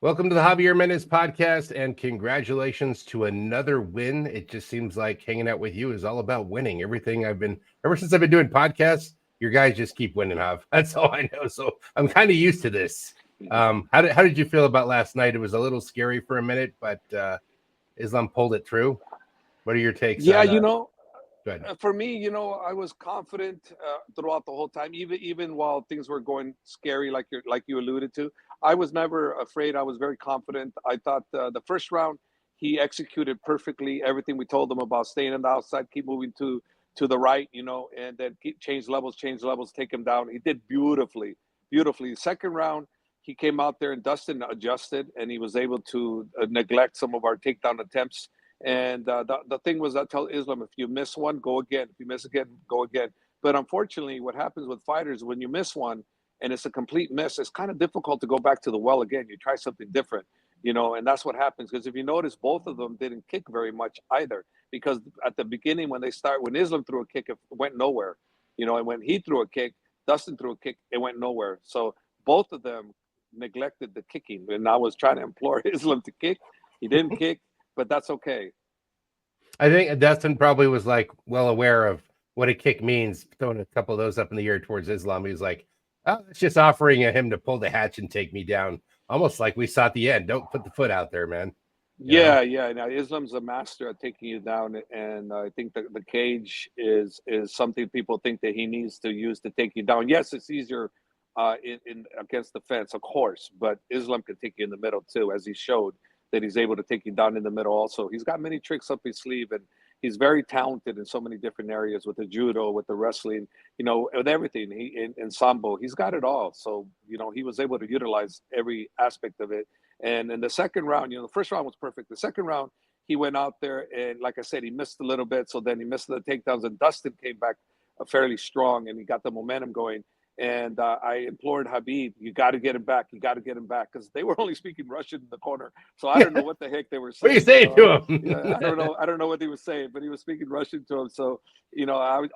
Welcome to the Javier Mendez podcast, and congratulations to another win. It just seems like hanging out with you is all about winning. Ever since I've been doing podcasts, your guys just keep winning, Jav. That's all I know. So I'm kind of used to this. How did you feel about last night? It was a little scary for a minute, but Islam pulled it through. What are your takes Yeah, on? Go ahead. for me, I was confident throughout the whole time, even while things were going scary, like you alluded to. I was never afraid. I was very confident. I thought the first round he executed perfectly everything we told him about staying on the outside, keep moving to the right, and then change levels, take him down. He did beautifully, beautifully. Second round, he came out there and Dustin adjusted, and he was able to neglect some of our takedown attempts. And the thing was, I tell Islam, if you miss one, go again. If you miss again, go again. But unfortunately, what happens with fighters, when you miss one and it's a complete miss, it's kind of difficult to go back to the well again. You try something different, and that's what happens. Because if you notice, both of them didn't kick very much either. Because at the beginning, when Islam threw a kick, it went nowhere. And when he threw a kick, Dustin threw a kick, it went nowhere. So both of them neglected the kicking. And I was trying to implore Islam to kick. He didn't kick, but that's okay. I think Dustin probably was like well aware of what a kick means, throwing a couple of those up in the air towards Islam. He was like, "Oh, it's just offering him to pull the hatch and take me down," almost like we saw at the end. Don't put the foot out there, man. You know? Yeah. Now Islam's a master at taking you down, and I think the cage is something people think that he needs to use to take you down. Yes, it's easier in against the fence, of course, but Islam can take you in the middle too, as he showed that he's able to take you down in the middle. Also, he's got many tricks up his sleeve, and he's very talented in so many different areas with the judo, with the wrestling, with everything. In sambo, he's got it all. So he was able to utilize every aspect of it. And in the second round, the first round was perfect. The second round, he went out there and, like I said, he missed a little bit. So then he missed the takedowns, and Dustin came back fairly strong, and he got the momentum going. And I implored Khabib, you got to get him back. You got to get him back, because they were only speaking Russian in the corner. So I don't know what the heck they were What are you saying. saying to Yeah, I him? don't know. I don't know what he was saying, but he was speaking Russian to him. So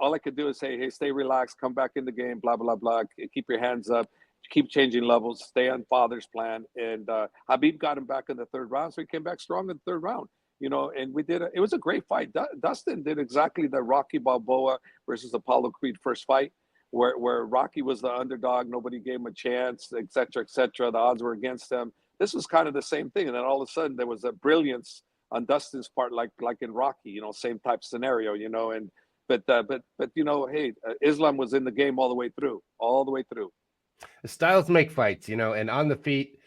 all I could do is say, hey, stay relaxed, come back in the game, blah blah blah. Keep your hands up, keep changing levels, stay on father's plan. And Khabib got him back in the third round, so he came back strong in the third round. And it was a great fight. Dustin did exactly the Rocky Balboa versus Apollo Creed first fight, where Rocky was the underdog, nobody gave him a chance, et cetera, et cetera. The odds were against him. This was kind of the same thing, and then all of a sudden there was a brilliance on Dustin's part, like in Rocky, same type scenario, and but hey, Islam was in the game all the way through. Styles make fights, and on the feet,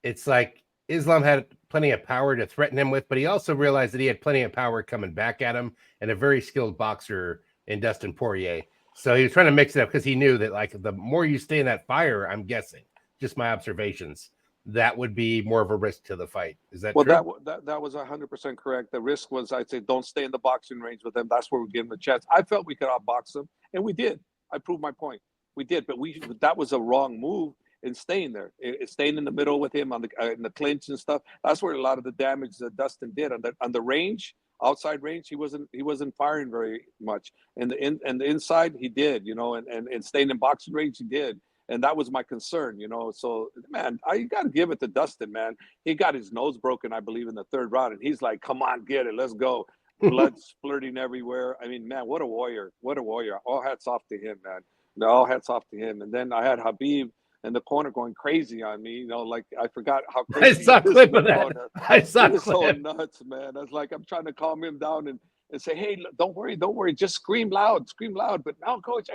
it's like Islam had plenty of power to threaten him with, but he also realized that he had plenty of power coming back at him, and a very skilled boxer in Dustin Poirier. So he was trying to mix it up because he knew that, like, the more you stay in that fire, I'm guessing, just my observations, that would be more of a risk to the fight. Is that Well, true? that was 100% correct. The risk was, I'd say, don't stay in the boxing range with them. That's where we give him a chance. I felt we could outbox him, and we did. I proved my point. We did, but that was a wrong move in staying there, staying in the middle with him on in the clinch and stuff. That's where a lot of the damage that Dustin did on the range, outside range. He wasn't firing very much, and the inside he did, and staying in boxing range he did. And that was my concern. So, man, I got to give it to Dustin, man. He got his nose broken, I believe, in the third round, and he's like, "Come on, get it, let's go." Blood splurting everywhere. I mean, man, what a warrior! What a warrior! All hats off to him, man. No, all hats off to him. And then I had Khabib in the corner going crazy on me. Like I forgot how I crazy he saw a is in clip the of that. corner. I saw He a was so clip. nuts, man. I was like, I'm trying to calm him down and say, hey, don't worry, just scream loud, scream loud. But now, coach,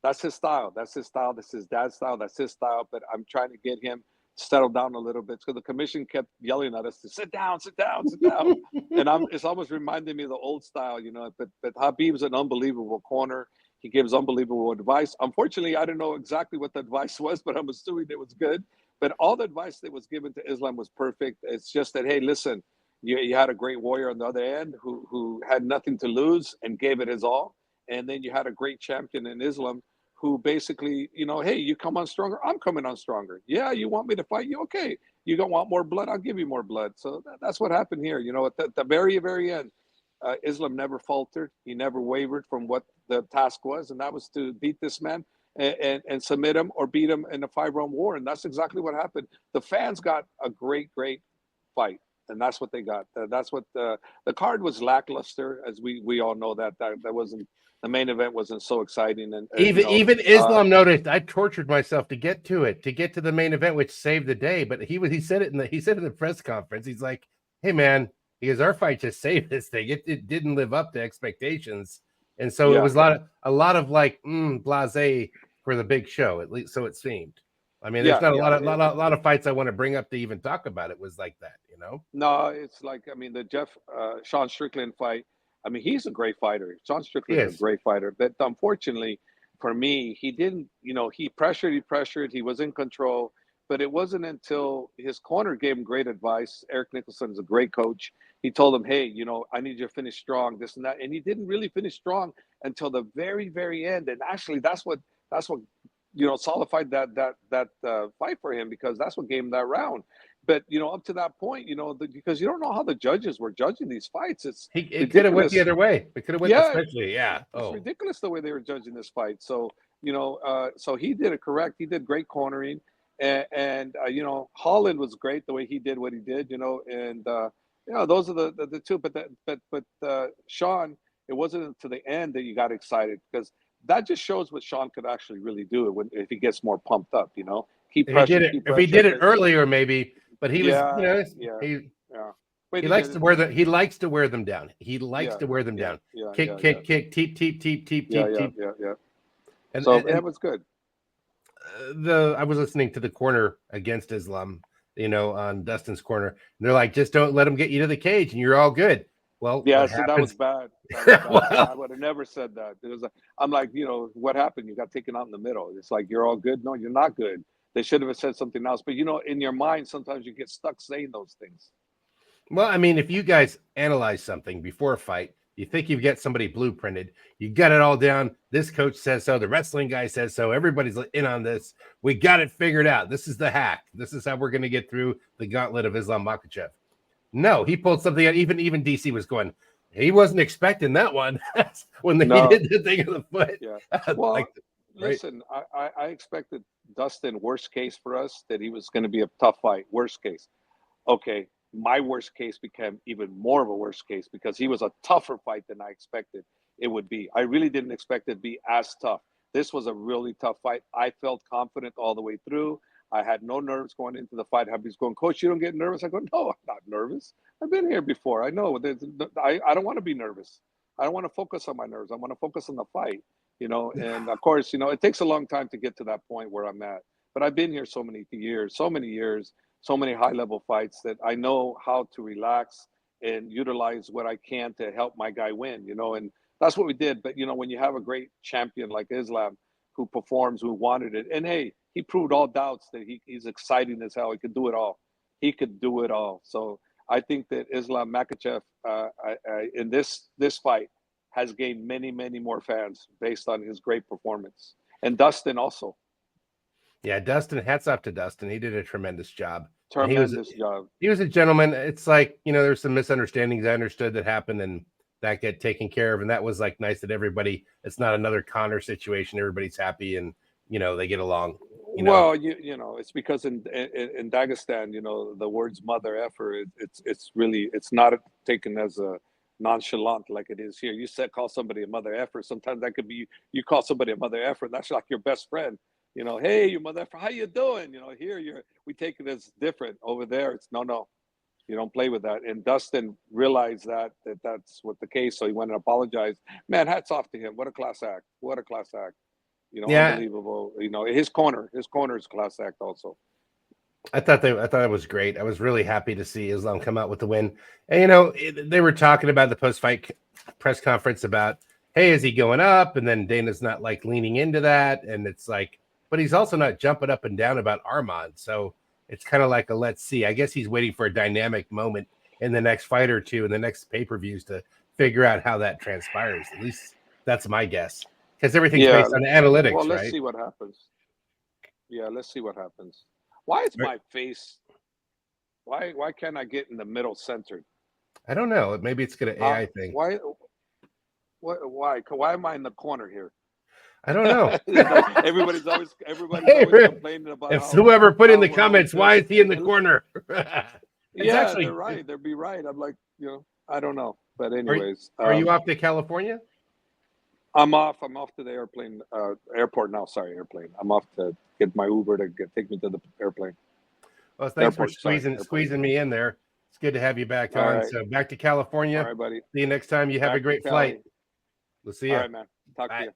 that's his style. That's his style. That's his dad's style. That's his style. But I'm trying to get him settled down a little bit. So the commission kept yelling at us to sit down, sit down, sit down. And it's almost reminding me of the old style, But Habib's an unbelievable corner. He gives unbelievable advice. Unfortunately, I don't know exactly what the advice was, but I'm assuming it was good. But all the advice that was given to Islam was perfect. It's just that, hey, listen, you had a great warrior on the other end who had nothing to lose and gave it his all. And then you had a great champion in Islam who basically, hey, you come on stronger, I'm coming on stronger. Yeah, you want me to fight you? Okay. You don't want more blood? I'll give you more blood. So that's what happened here. At the very, very end, Islam never faltered. He never wavered from what the task was, and that was to beat this man. and submit him or beat him in a 5-round war. And that's exactly what happened. The fans got a great fight, and that's what they got. That's what the card was lackluster, as we all know that wasn't the main event wasn't so exciting. And Even Islam noticed I tortured myself to get to it, to get to the main event, which saved the day. But he said it he said in the press conference, he's like, "Hey man, because our fight just saved this thing. It didn't live up to expectations, and so it was a lot of like blasé for the big show, at least so it seemed. I mean, there's not a lot of fights I want to bring up to even talk about. It was like that, you know. No, it's like, I mean, the Sean Strickland fight. I mean, he's a great fighter. Sean Strickland's a great fighter, but unfortunately for me, he didn't. He pressured. He was in control, but it wasn't until his corner gave him great advice. Eric Nicholson's a great coach. He told him, "Hey, I need you to finish strong, this and that," and he didn't really finish strong until the very end. And actually, that's what solidified that fight for him, because that's what gave him that round. But up to that point, because you don't know how the judges were judging these fights. It could have went the other way. It could have went, especially, It's ridiculous the way they were judging this fight. So so he did it correct. He did great cornering, and Holland was great the way he did what he did. And those are the two. But Sean, it wasn't until the end that you got excited, because that just shows what Sean could actually really do if he gets more pumped up. Keep pressure. If he did it earlier, maybe. But he was, he likes to wear he likes to wear them down. He likes to wear them down. Kick, teep. Yeah. And so that was good. I was listening to the corner against Islam, on Dustin's corner. And they're like, just don't let him get you to the cage, and you're all good. Well, yeah, so that was bad. I would have never said that. I'm like, what happened? You got taken out in the middle. It's like, you're all good. No, you're not good. They should have said something else. But in your mind, sometimes you get stuck saying those things. Well, I mean, if you guys analyze something before a fight, you think you've got somebody blueprinted, you got it all down. This coach says so. The wrestling guy says so. Everybody's in on this. We got it figured out. This is the hack. This is how we're going to get through the gauntlet of Islam Makhachev. No, he pulled something out. Even DC was going, he wasn't expecting that one when he did the thing of the foot. Yeah. Well, listen, I expected Dustin, worst case for us, that he was going to be a tough fight. Worst case. Okay. My worst case became even more of a worst case, because he was a tougher fight than I expected it would be. I really didn't expect it to be as tough. This was a really tough fight. I felt confident all the way through. I had no nerves going into the fight. Hubby's going, "Coach, you don't get nervous?" I go, "No, I'm not nervous. I've been here before. I know. I don't want to be nervous. I don't want to focus on my nerves. I want to focus on the fight." And of course, it takes a long time to get to that point where I'm at. But I've been here so many years, so many high-level fights, that I know how to relax and utilize what I can to help my guy win, and that's what we did. But, when you have a great champion like Islam, who performs, who wanted it, and hey, he proved all doubts that he's exciting as hell. He could do it all. He could do it all. So I think that Islam Makhachev in this fight has gained many, many more fans based on his great performance. And Dustin also. Yeah, Dustin, hats off to Dustin. He did a tremendous job. Tremendous job. He was a gentleman. It's like, there's some misunderstandings I understood that happened, and that get taken care of. And that was like nice that everybody, it's not another Connor situation. Everybody's happy and, they get along. Well, it's because in Dagestan, the words mother effer, it's not taken as a nonchalant like it is here. You call somebody a mother effer. Sometimes that could be, you call somebody a mother effer. That's like your best friend. Hey, you mother effer, how you doing? Here we take it as different. Over there, it's no. You don't play with that. And Dustin realized that's what the case. So he went and apologized. Man, hats off to him. What a class act. What a class act. Unbelievable. His corner is class act also. I thought it was great. I was really happy to see Islam come out with the win. And they were talking about the post-fight press conference about, hey, is he going up? And then Dana's not like leaning into that. And it's like, but he's also not jumping up and down about Armand. So it's kind of like a let's see. I guess he's waiting for a dynamic moment in the next fight or two, in the next pay-per-views, to figure out how that transpires. At least that's my guess. Because everything's based on analytics, well, let's right? see what happens. Yeah, let's see what happens. Why is my face? Why can't I get in the middle centered? I don't know. Maybe it's an AI thing. Why? Why am I in the corner here? I don't know. everybody's always complaining about If whoever put in the comments, why is he in the and, corner? yeah, actually, they're right. They'd be right. I'm like, I don't know. But are, anyways, are you off to California? I'm off to the airport now. Sorry, airplane. I'm off to get my Uber to take me to the airplane. Well, thanks Airport, for squeezing me in there. It's good to have you back on. Right. So back to California. All right, buddy. See you next time. You have Back a great to flight. Cali. We'll see you. All right, man. Talk to you.